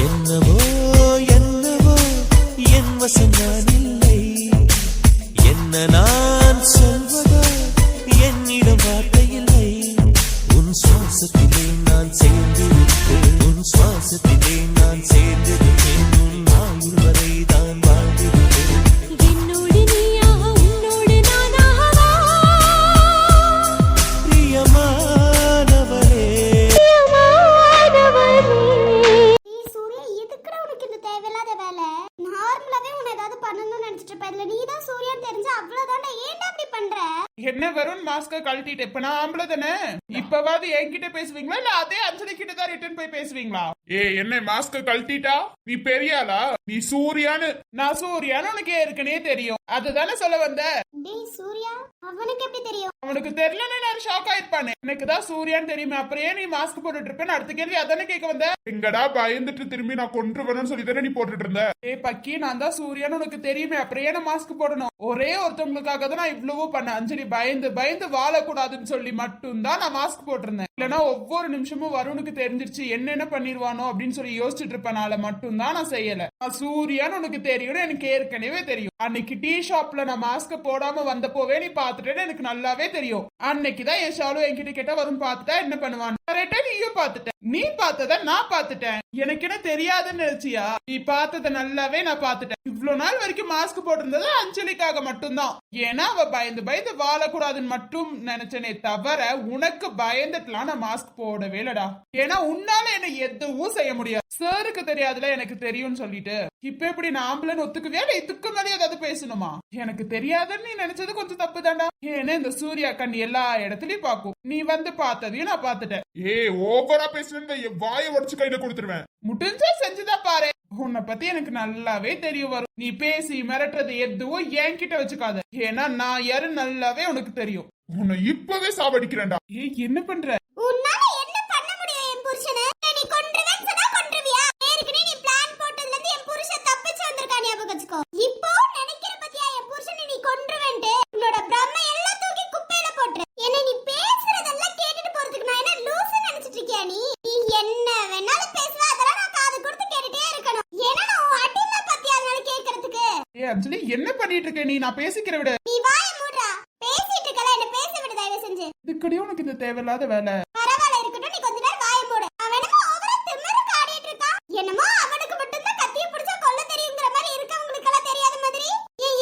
என்னவோ என்னவோ என் வசம் நான் இல்லை, என்ன நான் சொல்வதோ என்னிடம் வார்த்தை இல்லை. உன் சுவாசத்திலே நான் சேர்ந்திருப்பேன், உன் சுவாசத்திலே நான் சேர்ந்திருப்பேன், உன் ஆயுள் வரை தான் வாழ்ந்திருப்பேன். என்னோடு நீயாக உன்னோடு நானாகவா பிரியமானவரே. நீ சூர்யா எதுக்குடா உனக்கு இந்த தேவையில்லாத வேலை? நார்மலாவே உன்னை ஏதாவது பண்ணணும்னு நினைச்சிட்டு இருப்ப. இதுல நீ தான் சூர்யான்னு தெரிஞ்சா அவ்வளவுதான்டா. ஏன்டா அப்படி பண்ற? என்ன வரும் மாஸ்க கழட்டிட்டு இப்ப நான் ஆம்பளை தானே, இப்பவாது என்கிட்ட பேசுவீங்களா இல்ல அதே அஞ்சலி கிட்ட தான் ரிட்டர்ன் போய் பேசுவீங்களா? என்ன மாஸ்க கழட்டிட்டா நீ பெரியாளா? நீ சூர்யான்னு நான் சூர்யான்னு உனக்கு ஏற்கனவே தெரியும், அதுதானே சொல்ல வந்த? டேய் சூர்யா, அவனுக்கு எப்படி தெரியும்? அவனுக்கு தெரியலன்னு நான் ஷாக் ஆயிருப்பானே. எனக்கு தான் சூர்யான்னு தெரியுமே, அப்புறம் ஏன் நீ மாஸ்க் போட்டுட்டு இருப்பேன்? அடுத்த கேள்வி அதானே கேட்க வந்த. எங்கடா பயந்துட்டு திரும்பி நான் கொன்றுவேன்னு சொல்லி தானே நீ போட்டுட்டு இருந்த? பக்கி நான் தான் சூர்யான்னு உனக்கு தெரியுமே, அப்புறம் ஏன் மாஸ்க் போடணும்? ஒரே ஒருத்தவங்களுக்காக தான் நான் இவ்வளவோ பண்ண. அஞ்சலி பயந்து பயந்து வாழக்கூடாதுன்னு சொல்லி மட்டும்தான் நான் மாஸ்க் போட்டிருந்தேன். இல்லைன்னா ஒவ்வொரு நிமிஷமும் வருணுக்கு தெரிஞ்சிருச்சு என்னென்ன பண்ணிருவானோ அப்படின்னு சொல்லி யோசிச்சுட்டு இருப்பனால மட்டும்தான் நான் செய்யல. நான் சூர்யான்னு உனக்கு தெரியும், எனக்கு ஏற்கனவே தெரியும். அன்னைக்கு டீ ஷாப்ல நான் மாஸ்க் போடாம வந்தப்போவே நீ பாத்துட்டேன்னு எனக்கு நல்லாவே தெரியும். அன்னைக்குதான் என் ஷாலு என்கிட்ட கேட்டா வரும் பாத்துட்டா என்ன பண்ணுவான்? கரெக்டா நீயும் பாத்துட்ட, நீ பார்த்தத நான் பாத்துட்டேன். எனக்கு என்ன தெரியாதுன்னு நினைச்சியா? நீ பார்த்தத நல்லாவே நான் பாத்துட்டேன். இவ்வளவு நாள் வரைக்கும் மாஸ்க் போட்டிருந்தது அஞ்சலிக்காக மட்டும்தான். ஏன்னா அவ பயந்து பயந்து வாழக்கூடாதுன்னு மட்டும் நினைச்சனே தவிர உனக்கு பயந்துட்டுலாம் நான் மாஸ்க் போடவே இல்லடா. ஏன்னா உன்னால என்ன எதுவும் செய்ய முடியாது. சாருக்கு தெரியாதுல எனக்கு தெரியும்னு சொல்லிட்டு இப்ப எப்படி நான் ஆம்பளன்னு ஒத்துக்குவியா இல்ல இதுக்கு மேலே ஏதாவது பேசணுமா? எனக்கு தெரியாதுன்னு நீ நினைச்சது கொஞ்சம் தப்பு தாண்டா. ஏன்னா இந்த சூர்யா கண் எல்லா இடத்துலயும் பாக்கும், நீ வந்து பார்த்ததையும் நான் பாத்துட்டேன். ஓவரா பேசுறேன், வாயை உடைச்சு கையில கொடுத்துருவேன். முடிஞ்சா செஞ்சுதான் பாரு. உன்னை பத்தி எனக்கு நல்லாவே தெரிய வரும். நீ பேசி மிரட்டுறது எதுவும் என்கிட்ட வச்சுக்காத. ஏன்னா நான் யாரு நல்லாவே உனக்கு தெரியும். உன்னை இப்பவே சாவடிக்கிறேன்டா. என்ன பண்ற? உன்னால என்ன பண்ண முடியும் என் புருஷனை? நீ கொன்றுவேன்னு சொன்னா கொன்றுவியா? ஏற்கனவே நீ பிளான் போட்டதுல இருந்து என் புருஷன் தப்பிச்சு வந்திருக்கா, ஞாபகம் வச்சுக்கோ. இப்போ நினைக்கிற பத்தியா என் புருஷனை நீ கொன்றுவேன்ட்டு? உன்னோட பிரம்மை எல்லாம் தூக்கி குப்பையில போட்டுரு. என்ன நீ பேசுறதெல்லாம் கேட்டுட்டு போறதுக்கு நான் என்ன லூசு நினைச்சிட்டு இருக்கியா? நீ என்ன வேணாலும் பேசுவ, அதெல்லாம் நான் காது கொடுத்து கேட்டுட்டே இருக்கணும். ஏன்னா நான் அடிமை பத்தியா அதனால கேட்கறதுக்கு. அஞ்சலி என்ன பண்ணிட்டு இருக்க நீ? நான் பேசிக்கிற விட நீ வாயை மூடுறா. பேசிட்டு இருக்கல, என்ன பேச விடு தயவு செஞ்சு. இதுக்கடியே உனக்கு இந்த தேவையில்லாத வேலை. பரவாயில்ல இருக்கட்டும், நீ கொஞ்ச நேரம் வாயை மூடு. அவனுக்கு ஓவரா திமிரு காட்டிட்டு இருக்கான். என்னமோ அவனுக்கு மட்டும் தான் கத்திய பிடிச்சா கொல்ல தெரியுங்கிற மாதிரி இருக்கவங்களுக்கு எல்லாம் தெரியாத மாதிரி.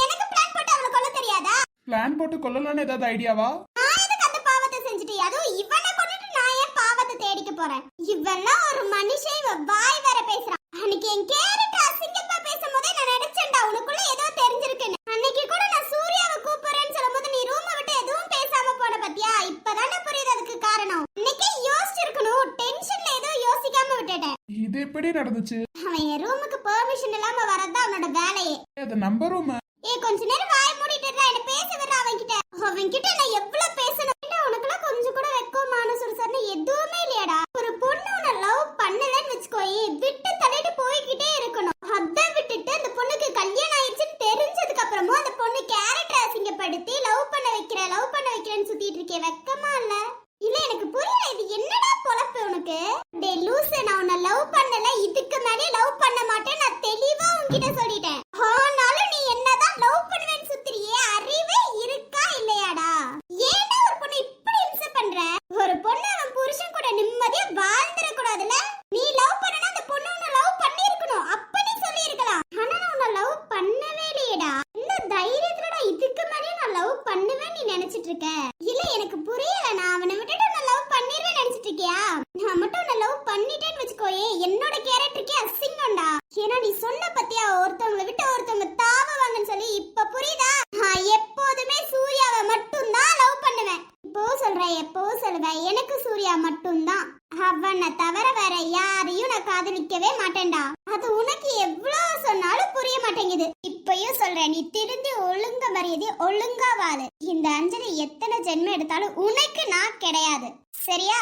எனக்கு பிளான் போட்டு அவனை கொல்ல தெரியாதா? பிளான் போட்டு கொல்லலாம்னு ஏதாவது ஐடியாவா? நான் எதுக்கு அந்த பாவத்தை செஞ்சுட்டு, அதுவும் இவனை கொண்டுட்டு நான் ஏன் பாவத்தை தேடிக்க போறேன்? இவெல்லாம் ஒரு மனுஷன், இவ வாய் வேற பேசுறான். அன்னைக்கு என் கேரட் அசிங்கமா பேசும்போதே நான் நினைச்சேன்டா உனக்குள்ள ஏதோ தெரிஞ்சிருக்குன்னு. அன்னைக்கு கூட நான் சூர்யாவை கூப்பிடுறேன்னு சொல்லும்போது நீ ரூமை விட்டு எதுவும் பேசாம போன பத்தியா? இப்பதானே புரியுது அதுக்கு காரணம். இன்னைக்கே யோசிச்சிருக்கணும், டென்ஷன்ல ஏதோ யோசிக்காம விட்டுட்டேன். இது எப்படி நடந்துச்சு? அவன் என் ரூமுக்கு பெர்மிஷன் இல்லாம வரதான் அவனோட வேலையே. அது நம்ம ரூம். கொஞ்ச நேரம் வாய மூடிட்டு இருந்தா என்ன பேச விடுற அவன்கிட்ட நான் எவ்வளவு பேசணும்? உனக்குலாம் கொஞ்சம் கூட வெக்கமான சுடுசார்னு எதுவுமே இல்லையாடா? ஒரு பொண்ணு உன்னை லவ் பண்ணலன்னு வச்சுக்கோயே, விட்டு தள்ளிட்டு போய்கிட்டே இருக்கணும். அதை விட்டுட்டு அந்த பொண்ணுக்கு கல்யாணம் ஆயிடுச்சுன்னு தெரிஞ்சதுக்கு அப்புறமும் அந்த பொண்ணு கேரக்டர் அசிங்கப்படுத்தி லவ் பண்ண வைக்கிறேன்னு சுத்திட்டு இருக்கே, வெக்கமா இல்ல? இல்ல எனக்கு புரியல, இது என்னடா பொழப்பு உனக்கு? டே லூசு, நான் உன்னை லவ் பண்ணல, இதுக்கு மேலே லவ் பண்ண மாட்டேன், நான் தெளிவா உன்கிட்ட சொல்லிட்டேன். ஆனாலும் நீ என்னதான் லவ் பண்ணுவேன்னு சுத்திரியே, அறிவே இருக்கா இல்லையாடா? ஏன்டா ஒரு பொண்ணு இப்படி இம்சை பண்ற? ஒரு பொண்ணு அவன் புருஷன் கூட நிம்மதியா வாழ்ந்துட கூடாதுல? நீ லவ் பண்ணனா அந்த பொண்ணு உன்னை லவ் பண்ணிருக்கணும், அப்ப நீ சொல்லிருக்கலாம். ஆனா நான் உன்னை லவ் பண்ணவே இல்லையேடா. இந்த தைரியத்துலடா இதுக்கு மேலே நான் லவ் பண்ணுவேன்னு நீ நினைச்சிட்டு இருக்க? இல்ல எனக்கு புரியல, நான் அவனை விட்டுட்டு நான் லவ் பண்ணிருவேன் நினைச்சிட்டு இருக்கியா? நான் மட்டும் உன்னை லவ் பண்ணிட்டேன்னு வச்சுக்கோயே, என்னோட கேரக்டருக்கே அசிங்கம்டா. ஏன்னா நீ சொன்ன பத்தியா ஒருத்தவங்களை விட்டு ஒருத்தவங்க தாவுவாங்கன்னு சொல்லி, இப்ப புரியுதா? நான் எப்போதுமே சூர்யாவை மட்டும் தான் லவ் பண்ணுவேன். எப்போ சொல்லுவேன், எனக்கு சூர்யா மட்டும்தான். அவனை தவிர வேற யாரையும் நான் காதலிக்கவே மாட்டேன்டா. அது உனக்கு எவ்வளவு சொன்னாலும் புரிய மாட்டேங்குது. இப்பயும் சொல்றேன், நீ திருந்தி ஒழுங்க மரியாதை ஒழுங்கா வாழு. இந்த அஞ்சலி எத்தனை ஜென்மம் எடுத்தாலும் உனக்கு நான் கிடையாது, சரியா?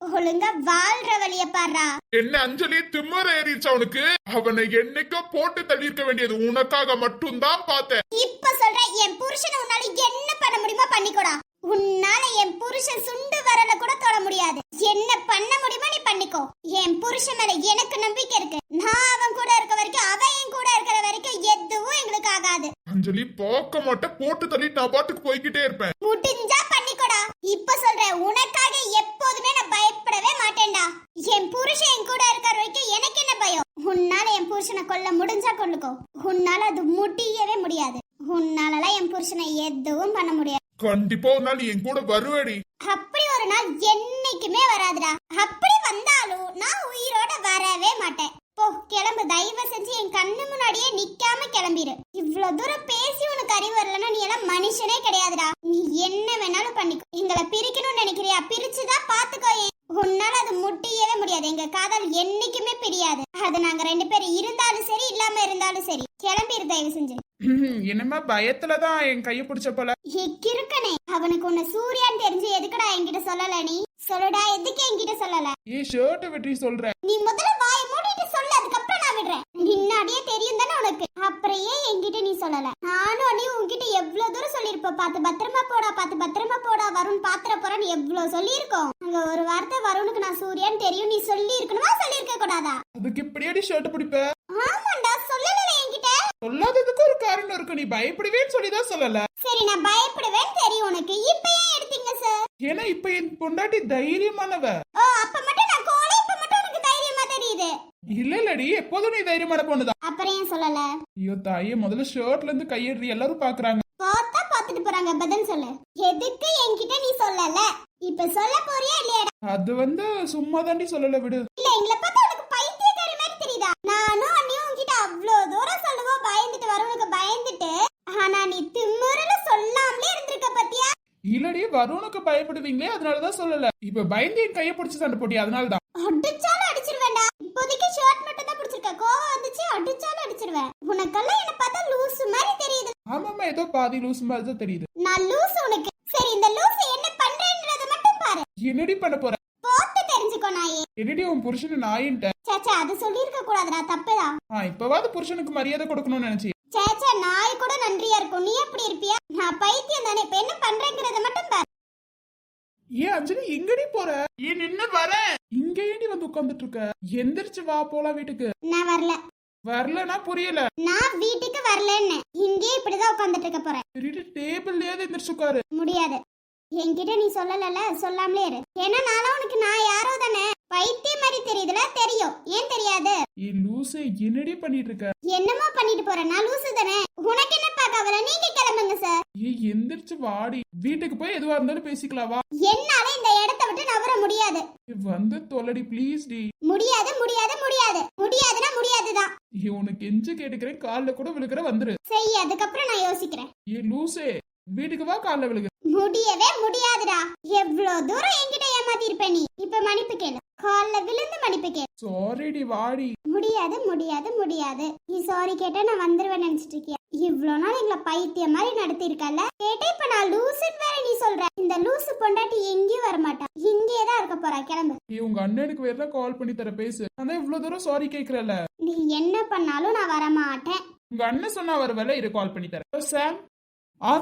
ஒழுங்கா வாழ்ற வழிய பாடுறா. என்ன அஞ்சலி திமிர ஏறிச்சா உனக்கு? அவனை என்னைக்கோ போட்டு தள்ளியிருக்க வேண்டியது உனக்காக மட்டும் தான் பார்த்தேன். இப்ப சொல்றேன், என் புருஷனை உன்னால என்ன பண்ண முடியுமா பண்ணிக்கோடா. உன்னால என் புருஷன் சுண்டு வரல கூட தொட முடியாது. என்ன பண்ண முடியுமா நீ பண்ணிக்கோ. என் புருஷன் மேல எனக்கு நம்பிக்கை இருக்கு. நான் பார்க்க மாட்டேன், போட்டு தள்ளிட்டு நான் பாட்டுக்கு போய்கிட்டே இருப்பேன். முடிஞ்சா பண்ணிக்கோடா. இப்ப சொல்றேன், உனக்காக எப்போதுமே நான் பயப்படவே மாட்டேன்டா. என் புருஷன் என் கூட இருக்கிற வரைக்கும் எனக்கு என்ன பயம்? உன்னால என் புருஷனை கொல்ல முடிஞ்சா கொல்லுக்கோ. உன்னால அது முடியவே முடியாது. உன்னாலலாம் என் புருஷனை எதுவும் பண்ண முடியாது. கண்டிப்பா ஒரு நாள் என் கூட வருவேடி. அப்படி ஒரு நாள் என்னைக்குமே வராதுடா. அப்படி வந்தாலும் நான் உயிரோட வரவே மாட்டேன். போ கிளம்பு, தயவு செஞ்சு என் கண்ணு முன்னாடியே நிக்காம கிளம்பிடு. இவ்வளவு தூரம் பேசி உனக்கு அறிவு வரலன்னா நீ எல்லாம் மனுஷனே கிடையாதுடா. நீ என்ன வேணாலும் பண்ணிக்கோ. எங்களை பிரிக்கணும்னு நினைக்கிறியா? பிரிச்சுதான் பாத்துக்கோ. உன்னால அது முட்டியவே முடியாது. எங்க காதல் என்னைக்குமே பிரியாது. அது நாங்க 2 பேரும் இருந்தாலும் சரி, இல்லாம இருந்தாலும் சரி. கிளம்பிடு தயவு செஞ்சு. என்னமா பயத்துலதான் என் கைய பிடிச்ச போல. இருக்கனே, அவனுக்கு உன்னை சூர்யான்னு தெரிஞ்சு எதுக்குடா என்கிட்ட சொல்லல? நீ சொல்லுடா, எதுக்கு என்கிட்ட சொல்லல? ஷர்ட் வெட்டி சொல்ற. நீ முதல்ல வாயை மூடிட்டு சொல்லு, அதுக்கப்புறம் நான் விடுறேன். முன்னாடியே தெரியும் தானே உனக்கு, அப்புறம் ஏன் என்கிட்ட நீ சொல்லல? நானும் நீ உன்கிட்ட எவ்வளவு தூரம் சொல்லிருப்ப, பார்த்து பத்திரமா போடா, பார்த்து பத்திரமா போடா, வருண் பாத்திர போறான்னு எவ்வளவு சொல்லியிருக்கோம். அங்க ஒரு வார்த்தை வருணுக்கு நான் சூர்யான்னு தெரியும் நீ சொல்லி இருக்கணுமா, சொல்லி இருக்க கூடாதா? அதுக்கு இப்படியேடி ஷர்ட் பிடிப்ப? ஆமாண்டா, சொல்லல என்கிட்ட. சொல்லாததுக்கு ஒரு காரணம் இருக்கு. நீ பயப்படுவேன்னு சொல்லிதான் சொல்லல. சரி, நான் பயப்படுவேன்னு தெரியும் உனக்கு. இப்ப ஏன் எடுத்தீங்க சார்? ஏன்னா இப்ப என் பொண்டாட்டி தைரியமானவ. ஓ, அப்ப மட்டும் நான் கோலை, இப்ப மட்டும் உனக்கு தைரியமா தெரியுது. இல்லடி, எப்போதும் நீ தைரியமான பொண்ணுதான். அப்புறம் ஏன் சொல்லல? ஐயோ தாயே, முதல்ல ஷர்ட்ல இருந்து கையெடுத்து எல்லாரும் பாக்குறாங்க. பார்த்தா பாத்துட்டு போறாங்க, பதில் சொல்லு. எதுக்கு என்கிட்ட நீ சொல்லல? இப்ப சொல்ல போறியா இல்லையாடா? அது சும்மா தாண்டி சொல்லல, விடு. இல்ல, எங்களை பார்த்தா உனக்கு பைத்தியக்காரி மாதிரி தெரியுதா? நானும் அண்ணியும் உன்கிட்ட அவ்வளவு தூரம் சொல்லுவோம், பயந்துட்டு வருவனுக்கு பயந்துட்டு. ஆனா நீ திமிருல சொல்லாமலே இருந்திருக்க பத்தியா? இல்லடி, வருணுக்கு பயப்படுவீங்களே, அதனாலதான் சொல்லல. இப்ப பயந்து என் கைய பிடிச்சு சண்டை போட்டி, அதனாலதான். அடிச்சாலும் அடிச்சிருவேன்டா. இப்போதைக்கு ஷர்ட் மட்டும் தான் பிடிச்சிருக்க. கோவம் வந்துச்சு அடிச்சாலும் அடிச்சிருவேன். உனக்கெல்லாம் என்ன பார்த்தா லூசு மாதிரி தெரியுது. ஆமாமா, ஏதோ பாதி லூசு மாதிரி தான் தெரியுது. நான் லூசு உனக்கு. சரி, இந்த லூசு என்ன பண்றேன்றத மட்டும் பாரு. என்னடி பண்ண போற? போட்டு தெரிஞ்சுக்கோ நாயே. என்னடி உன் புருஷனு நாயின்ட்ட? சேச்சா, அது சொல்லிருக்க கூடாதுடா, தப்புதான். இப்பவாது புருஷனுக்கு மரியாதை கொடுக்கணும்னு நினைச்சி. சேச்சா, நாய் கூட நன்றியா இருக்கும். நீ எப்படி இருப்பியா? நான் பைத்தியம் தானே. இப்ப என்ன பண்றேங்கிறத மட்டும் பாரு. ஏன் அஞ்சலி, எங்கடி போற? ஏன் நின்னு வர? இங்க ஏடி வந்து உட்கார்ந்துட்டு இருக்க? எந்திரிச்சு வா, போலாம் வீட்டுக்கு. நான் வரல. வரலனா புரியல. நான் வீட்டுக்கு வரலன்னு இங்கே இப்படிதான் உட்கார்ந்துட்டு இருக்க போறேன். சரி, டேபிள்லயே எந்திரிச்சு உட்காரு. முடியாது. என்கிட்ட நீ சொல்லல, சொல்லாமலே இரு. ஏன்னா நானும் உனக்கு நான் யாரோ தானே. பைத்தியம் மாதிரி தெரியுதுல? தெரியும். ஏன் தெரியாது? லூசே, என்னடி பண்ணிட்டு இருக்க? என்னமா பண்ணிட்டு போற? நான் லூசு தானே. உனக்கு என்ன பாக்கவல? நீங்க கிளம்புங்க சார். எந்திரிச்சு வாடி, வீட்டுக்கு போய் எதுவா இருந்தாலும் பேசிக்கலாம் வா. என்னால இந்த இடத்தை விட்டு நவர முடியாது. வந்து தொலைடி ப்ளீஸ் டி. முடியாது, முடியாது, முடியாது. முடியாதுன்னா முடியாதுதான். உனக்கு எஞ்சு கேட்டுக்கிறேன், கால்ல கூட விழுக்கிற வந்துரு. சரி, அதுக்கப்புறம் நான் யோசிக்கிறேன். லூசே, வீட்டுக்கு வா, கால்ல விழுகு. முடியவே முடியாதுடா. எவ்வளவு தூரம் என்கிட்ட ஏமாத்தி இருப்ப நீ. இப்ப மன்னிப்பு கேளு. கால்ல விழுந்து மன்னிப்பு கேளு. சாரிடி, வாடி. முடியாது, முடியாது, முடியாது. நீ சாரி கேட்டா நான் வந்துருவேன் நினைச்சிட்டு இருக்கியா? இவ்வளவு நாள் எங்களை பைத்தியம் மாதிரி நடத்தி இருக்கல. கேட்டா இப்ப நான் லூசுன்னு வேற நீ சொல்ற. இந்த லூசு பொண்டாட்டி எங்கேயும் வரமாட்டா. இங்கேதான் இருக்க போறா. கிளம்பு. உங்க அண்ணனுக்கு வேற கால் பண்ணி தர, பேசு. அதான் இவ்வளவு தூரம் சாரி கேக்குறல. நீ என்ன பண்ணாலும் நான் வரமாட்டேன். உங்க அண்ணன் சொன்னா வர வேலை இரு, கால் பண்ணி தரேன். சாம்,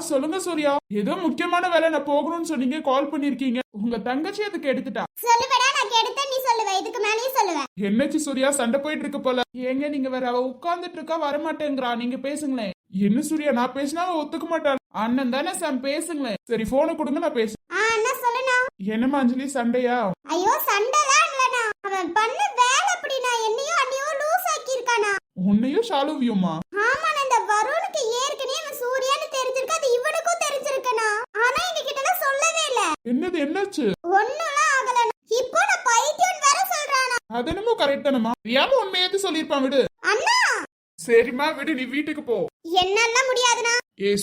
சொல்லுங்க சூர்யா. ஏதோ முக்கியமான வேலை, நான் போகணும்னு சொன்னீங்க, கால் பண்ணிருக்கீங்க. உங்க தங்கச்சி அதுக்கு எடுத்துட்டா. சொல்லுவேடா, நான் கெடுத்தேன் நீ சொல்லுவ. இதுக்கு மேலேயும் சொல்லுவேன். என்னச்சு சூர்யா, சண்டை போயிட்டு இருக்கு போல. ஏங்க நீங்க வேற, அவ உட்கார்ந்துட்டு இருக்கா, வரமாட்டேங்கிறா. நீங்க பேசுங்களேன். என்ன சூர்யா, நான் பேசினா அவ ஒத்துக்க மாட்டாள். அண்ணன் தானே சாம், பேசுங்களேன். சரி, போனை கொடுங்க, நான் பேசு. அண்ணா சொல்லுண்ணா. என்னமா அஞ்சலி, சண்டையா? ஐயோ, சண்டைலாம் இல்லண்ணா. அவன் பண்ண வேலை அப்படினா என்னையும் அண்ணியும் லூஸ் ஆக்கி இருக்கானா. உன்னையும் ஷாலுவியுமா? ஆமா, இந்த வருணுக்கு ஏற்கனவே அவன் சூர்யான்னு தெரிஞ்சிருக்கு. அது இவனுக்கும் தெரிஞ்சிருக்கனா. ஆனா எங்க கிட்ட சொல்லவே இல்ல. என்னது, என்னாச்சு? ஒண்ணுலாம் ஆகல. இப்போ நான் பைத்தியம் வேற சொல்றானா. அது என்னமோ கரெக்ட் தானமா. தெரியாம உண்மையாவது சொல்லிருப்பான், விடு. அண்ணா சரிம்மா, விடு, நீ வீட்டுக்கு போ. என்னால முடியாதுனா.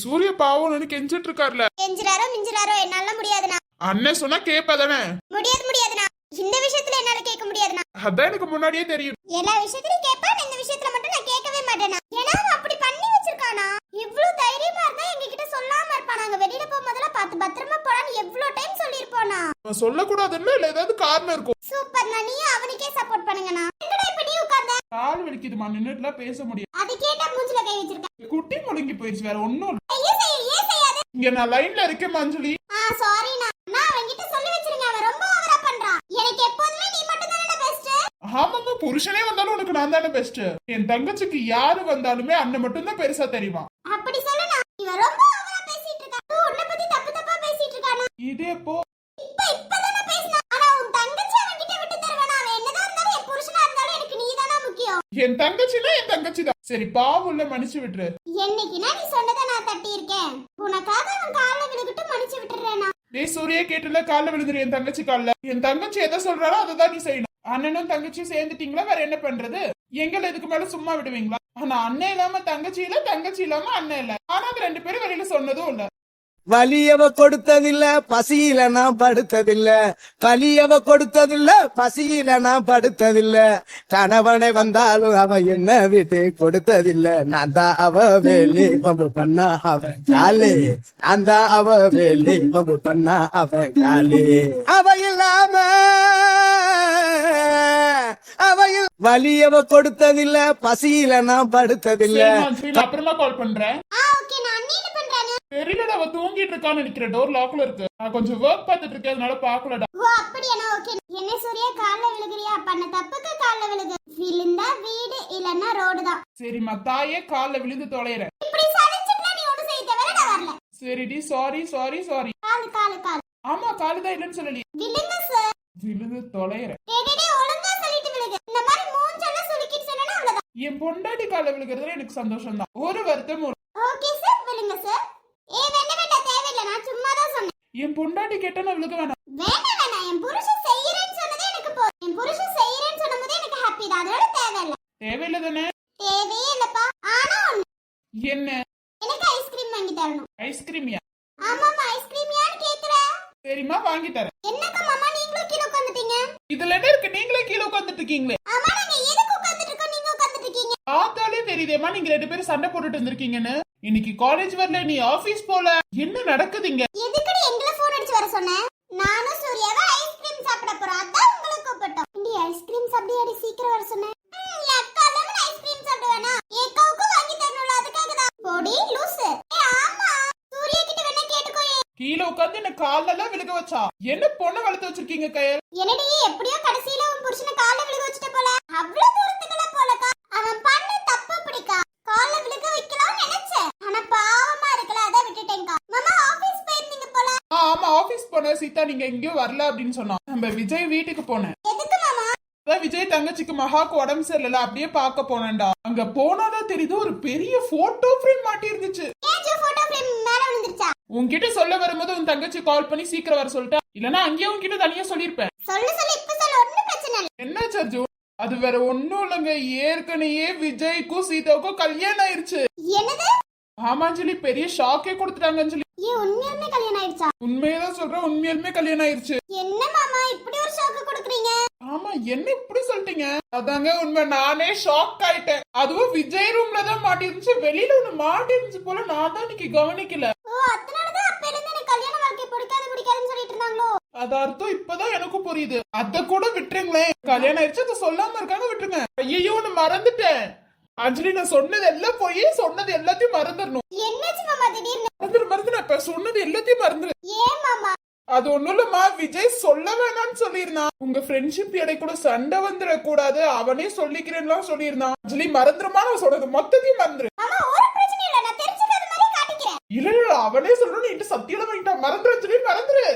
சூர்யா பாவம் கெஞ்சிட்டு இருக்காருல. கெஞ்சிராரோ மிஞ்சிராரோ, என்னால முடியாதுனா. அண்ணன் சொன்னா கேப்பதானே? முடியாது, முடியாதுனா. இந்த விஷயத்துல என்னால கேட்க முடியாதுனா. அதான் எனக்கு முன்னாடியே தெரியும். எல்லா விஷயத்திலயும் கேட்பான், இந்த விஷயத்துல மட்டும் நான் கேட்கவே மாட்டேனா. ஏன்னா அவன் அப்படி பண்ணி வச்சிருக்கானா. இவ்ளோ தைரியமா இருந்தா எங்க கிட்ட சொல்லாம இருப்பான். நாங்க வெளியில போகும்போதெல்லாம் பார்த்து பத்திரமா போறான்னு எவ்வளவு டைம் சொல்லிருப்போனா. சொல்லக்கூடாதுன்னு இல்ல, ஏதாவது காரணம் இருக்கும். சூப்பர், நான் நீ அவனுக்கே சப்போர்ட் பண்ணுங்கண்ணா. எங்கடா இப்ப நீ உட்கார்ந்த? கால் வலிக்குதுமா, நின்னுட்டுலாம் பேச முடியும். அது கேட்டா மூஞ்சில கை வச்சிருக்க. குட்டி முழுங்கி போயிடுச்சு, வேற ஒண்ணும் இல்ல. ஏன் செய்யாது? இங்க நான் லைன்ல இருக்கேன் அஞ்சலி. சாரிண்ணா. நான் அவன்கிட்ட சொல்லி வச்சிருங்க, அவன் ரொம்ப ஓவரா பண்றான். எனக்கு எப்போதுமே நீ மட்டும் தானே பெஸ்ட். ஆமாமா, புருஷனே வந்தாலும் உனக்கு நான் தானே பெஸ்ட். என் தங்கச்சிக்கு யாரு வந்தாலுமே அண்ணன் மட்டும் தான் பெருசா தெரியுமா. அப்படி சொல்லுண்ணா. நீ இவ ரொம்ப ஓவரா பேசிட்டு இருக்கா. உன்னை பத்தி தப்பு தப்பா பேசிட்டு இருக்கானா? இது எப்போ? இப்பதானே பேசினா. ஆனா உன் தங்கச்சி அவன்கிட்ட விட்டு தருவேனா? அவன் என்னதான் இருந்தாலும் என் புருஷனா இருந்தாலும் எனக்கு நீதானா முக்கியம். என் தங்கச்சினா என் தங்கச்சி தான். சரி பாவுல மன்னிச்சு விட்டுரு. என்னைக்குனா நீ சொன்னதை நான் தட்டி இருக்கேன். உனக்காக அவன் கால்ல விழுகிட்டு மன்னிச்சு விட்டுறேனா? டேய் சூரிய கேட்டுல கால்ல விழுந்துரு என் தங்கச்சி கால்ல. என் தங்கச்சி எதை சொல்றாளோ அதை தான் நீ செய்யணும். அண்ணனும் தங்கச்சியும் சேர்ந்துட்டீங்களா, வேற என்ன பண்றது? எங்களை இதுக்கு மேல சும்மா விடுவீங்களா? ஆனா அண்ணன் இல்லாம தங்கச்சி இல்ல, தங்கச்சி இல்லாம அண்ணன் இல்ல. ஆனா அது 2 பேரும் வெளியில சொன்னதும் இல்ல. வலியவ கொடுத்ததில்ல, பசியில நான் படுத்ததில்ல. கலியவ கொடுத்ததில்ல, பசியில நான் படுத்ததில்ல. கணவனை வந்தாலும் அவ என்ன விட்டு கொடுத்ததில்ல. நான் தான் அவ வேலி பம்பு பண்ணா அவன் காலி. நான் தான் அவ வேலி பம்பு பண்ணா அவன் காலி. அவ இல்லாம அவையில் வலியவ கொடுத்ததில்ல, பசியில நான் படுத்ததில்ல. சரி, நான் அப்புறமா கால் பண்றேன். ஓகே, நான் அண்ணீன பண்றானே. தெரியலடா, அவ தூங்கிட்டு இருக்கான்னு நினைக்கிறேன். டோர் லாக்ல இருக்கு. நான் கொஞ்சம் ஒர்க் பார்த்துட்டு இருக்கேன், அதனால பாக்கலடா. ஓ அப்படியானா? ஓகே. என்ன சூர்யா கால்ல விழுகிறியா? பண்ண தப்புக்கு கால்ல விழுகு. விழுந்தா வீடு இல்லன்னா ரோடு தான். சரிம்மா தாயே, கால்ல விழுந்து தொலைறேன். இப்படி சலிச்சிட்டா நீ ஒண்ணு செய்ய தவிர நான் வரல. சரிடி, சாரி சாரி சாரி. காலு காலு காலு. ஆமா, காலுதான் இல்லன்னு சொல்லலையே. விழுங்க சார். விழுந்து தொலைறேன். டேய் ஒழுங்கா சொல்லிட்டு விழுகு. இந்த மாதிரி மூஞ்செல்லாம் சுளுக்கிட்டு சொன்னா அவ்வளவுதான். என் பொண்டாட்டி கால விழுகிறதுல எனக்கு சந்தோஷம் தான். ஒரு வருத்தம் ஓகே சார், விழுங்க சார். வேண்டாம் தேவையில்லை, நான் சும்மா தான் சொன்னேன். என் பொண்டாட்டி கேட்டா நான் விழுக வேணாம். வேணாம், என் புருஷன் செய்யறேன்னு சொன்னதே எனக்கு போதும். என் புருஷன் செய்யறேன்னு சொன்னதே எனக்கு ஹாப்பி தான். அதோட தேவையில்லை. தேவையில்லை தானே? தேவையே இல்லப்பா. ஆனா ஒண்ணு, என்ன? எனக்கு ஐஸ்கிரீம் வாங்கி தரணும். ஐஸ்கிரீமியா? ஆமாமா, ஐஸ்கிரீமியான்னு கேக்குற? சரிம்மா, வாங்கி தரேன். என்னக்கா மாமா நீங்களும் கீழே உட்கார்ந்துட்டீங்க? இதுல என்ன இருக்கு? நீங்களே கீழே உட்கார்ந்துட்டு இருக்கீங்களே. ஆமா, நாங்க எதுக்கு உட்கார்ந்துட்டு இருக்கோம், நீங்க உட்கார்ந்துட்டு இருக்கீங்க? பார்த்தாலே தெரியுதேம்மா, நீங்க 2 பேரும் சண்டை போட்டுட்டு இருந்திருக்கீங்கன்னு. இன்னைக்கு காலேஜ் வரல, நீ ஆபீஸ் போல. என்ன நடக்குதுங்க? எதுக்குடி எங்களை போன் அடிச்சு வர சொன்ன? நானும் சூர்யாவை ஐஸ்கிரீம் சாப்பிட போறோம், அதான் உங்களை கூப்பிட்டோம். இண்டி ஐஸ்கிரீம் சாப்பிடியாடி, சீக்கிரம் வர சொன்னேன். அக்கா லெமன் ஐஸ்கிரீம் சாப்பிடுவேனா? ஏக்காவுக்கு வாங்கி தரணும்ல, அதுக்காக தான். போடி லூசு. ஆமா, சூர்யா கிட்ட வேணா கேட்டுக்கோ. கீழே உட்கார்ந்து என்ன காலெல்லாம் விழுக வச்சா? என்ன பொண்ணை வளர்த்து வச்சிருக்கீங்க கையல்? என்னடி எப்படியோ கடைசியில உன் புருஷனை கால்ல விழுக வச்சிட்ட போல. அவ்வளவு தூரத்துக்குலாம் போலக்கா. அவன் பண்ண தப்பு பிடிக்கா. கால்ல விழுக வைக்கலாம்னு நினைச்சேன், ஆனா பாவமா இருக்கல, அத விட்டுட்டேன்க்கா. மாமா ஆபீஸ் போயிருந்தீங்க போல. ஆமா, ஆபீஸ் போன சீதா, நீங்க எங்கேயும் வரல அப்படின்னு சொன்னா. நம்ம விஜய் வீட்டுக்கு போனேன். எதுக்கு மாமா? அதான் விஜய் தங்கச்சிக்கு மகாக்கு உடம்பு சரியில்லை, அப்படியே பார்க்க போனேன்டா. அங்க போனாதான் தெரியுது, ஒரு பெரிய போட்டோ ஃப்ரேம் மாட்டி இருந்துச்சு. ஏன் போட்டோ ஃப்ரேம் மேல விழுந்துருச்சா? உன்கிட்ட சொல்ல வரும்போது உன் தங்கச்சி கால் பண்ணி சீக்கிரம் வர சொல்லிட்டா. இல்லனா அங்கேயே உன்கிட்ட தனியா சொல்லிருப்பேன். சொல்லு இப்ப சொல்லு, ஒண்ணும் பிரச்சனை இல்ல. என்ன சர்ஜு? அது வேற ஒண்ணும் இல்லங்க, ஏற்கனவே விஜய்க்கும் சீதாவுக்கும் கல்யாணம் ஆயிருச்சு. என்னது? ஆமா அஞ்சலி, பெரிய ஷாக்கே கொடுத்துட்டாங்க அஞ்சலி. ஏன் உண்மையாலுமே கல்யாணம் ஆயிடுச்சா? உண்மையதான் சொல்றேன், உண்மையாலுமே கல்யாணம் ஆயிருச்சு. என்ன மாமா இப்படி ஒரு ஷாக்கு கொடுக்குறீங்க? ஆமா, என்ன இப்படி சொல்லிட்டீங்க? அதாங்க உண்மை, நானே ஷாக் ஆயிட்டேன். அதுவும் விஜய் ரூம்ல தான் மாட்டி இருந்துச்சு, வெளியில ஒண்ணு மாட்டி இருந்துச்சு போல. நான் தான் இன்னைக்கு கவனிக்கல. ஓ, அதனாலதான் அப்ப இருந்து எனக்கு கல்யாண வாழ்க்கை பிடிக்காதுன்னு சொல்லிட்டு இருந்தாங்களோ? அது அர்த்தம் இப்பதான் எனக்கும் புரியுது. அத கூட விட்டுருங்களேன், கல்யாணம் ஆயிடுச்சு, அதை சொல்லாம இருக்காங்க, விட்டுருங்க. ஐயோ, ஒண்ணு மறந்துட்டேன் அஞ்சலி, நான் சொன்னது எல்லாம் போய் சொன்னது எல்லாத்தையும் மறந்துடணும். என்னாச்சு மாமா திடீர்னு? மறந்துடு, இப்ப சொன்னது எல்லாத்தையும் மறந்துடு. ஏன் மாமா? அது ஒண்ணும் இல்லம்மா, விஜய் சொல்ல வேணாம்னு சொல்லியிருந்தான். உங்க ஃப்ரெண்ட்ஷிப் இடை கூட சண்டை வந்துடக்கூடாது, அவனே சொல்லிக்கிறேன்னு சொல்லியிருந்தான். அஞ்சலி, மறந்துருமா? நான் சொல்றது மொத்தத்தையும் மறந்துரு. மாமா ஒரு பிரச்சனை இல்ல, நான் தெரிஞ்சுக்காத மாதிரி காட்டிக்கிறேன். இல்ல, அவனே சொல்றேன், நீ சத்தியம் வாங்கிட்டான். மறந்துரு அஞ்சலி, மறந்துரு.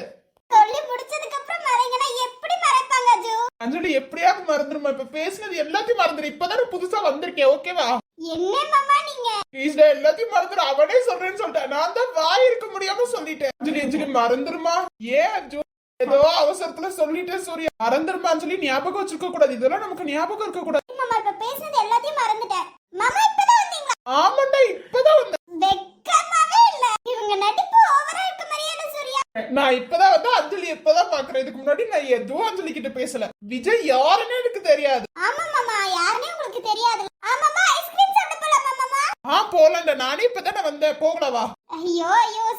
சொல்லி முடிச்சதுக்கு அப்புறம் மறைங்கன்னா எப்படி மறைப்பாங்க அஜு? அஞ்சலி, எப்படியாவது மறந்துருமா? இப்ப பேசினது எல்லாத்தையும் மறந்துரு. இப்பதானே புதுசா வந்திருக்கேன், ஓகேவா? என்ன மாமா நீங்க? ப்ளீஸ்டா, எல்லாத்தையும் மறந்துரு. அவனே சொல்றேன்னு சொல்லிட்டேன், நான் தான் வாய் இருக்க முடியாம சொல்லிட்டேன். அஞ்சலி மறந்துருமா? ஏன் அஞ்சு, ஏதோ அவசரத்துல சொல்லிட்டேன். சூர்யா, மறந்துருமா அஞ்சலி? ஞாபகம் வச்சிருக்க கூடாது, இதெல்லாம் நமக்கு ஞாபகம் இருக்க கூடாது. மாமா இப்ப பேசினது எல்லாத்தையும் மறந்துட்டேன். மாமா இப்பதான் வந்தீங்களா? ஆமாண்டா, இப்பதான் வந்தேன். வெக்கமாவே இல்ல. இவங்க நடிப்பு ஓவரா இருக்க மாதிரியே இல்ல சூர்யா. நான் இப்பதான் வந்து அஞ்சலி இப்பதான் பாக்குறேன். இதுக்கு முன்னாடி நான் எதுவும் அஞ்சலி கிட்ட பேசல. விஜய் யாருன்னு எனக்கு தெரியாது. ஆமா மாமா, யாருன்னு உங்களுக்கு தெரியாது. ஆமாமா, ஐஸ்கிரீம் சாப்பிட போலாமா மாமா? போலண்டா, நானே இப்பதானே வந்தேன், போகலவா? ஐயோ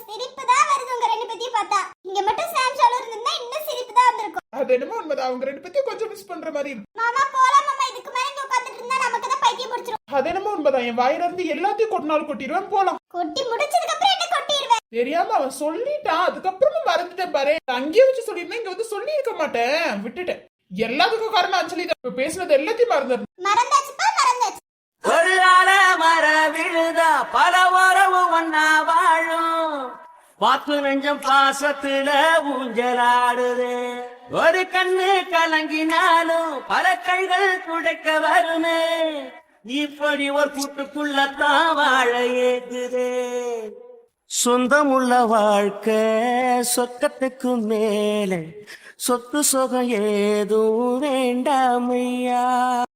சிரிப்பு தான் வருது உங்க ரெண்டு பேத்தையும் பார்த்தா. இங்க மட்டும் சாம்சால இருந்தா இன்னும் சிரிப்பு தான் வந்திருக்கும். அது என்னமோ உண்மைதான், அவங்க 2 பேத்தையும் கொஞ்சம் மிஸ் பண்ற மாதிரி இருக்கு. மாமா போலாம் மாமா, இதுக்கு மேல இங்க உட்கார்ந்துட்டு இருந்தா நமக்கு தான் பைத்தியம் பிடிச்சிரும். அது என்னமோ உண்மைதான், என் வாயில இருந்து எல்லாத்தையும் கொட்டினாலும் கொட்டிடுவேன். போலாம். கொட்டி முடிச்சதுக்கு அப்புறம் என்ன கொட்டிடுவேன்? தெரியாம அவன் சொல்லிட்டான், அதுக்கப்புறமா மறந்துட்டேன் பாரு. அங்கேயே வச்சு சொல்லிருந்தேன், இங்க வந்து சொல்லி இருக்க மாட்டேன், விட்டுட்டேன். எல்லாத்துக்கும் காரணம் அஞ்சலி தான். இப்ப பேசினது எல்லாத்தையும் மறந்துடணும். மறந்தாச்சுப்பா, மறந்தாச்சு. கொள்ளால மர விழுதா பல உறவு ஒன்னாவா பாத்து நெஞ்சம் பாசத்துல ஊஞ்சலாடுதே ஒரு கண்ணு கலங்கினாலும் பல கைகள் துடைக்க வருமே இப்படி ஒரு கூட்டுக்குள்ளத்தான் வாழ ஏகுதே சொந்தமுள்ள வாழ்க்கை சொர்க்கத்துக்கு மேலே சொத்து சுகம் ஏதும் வேண்டாமையா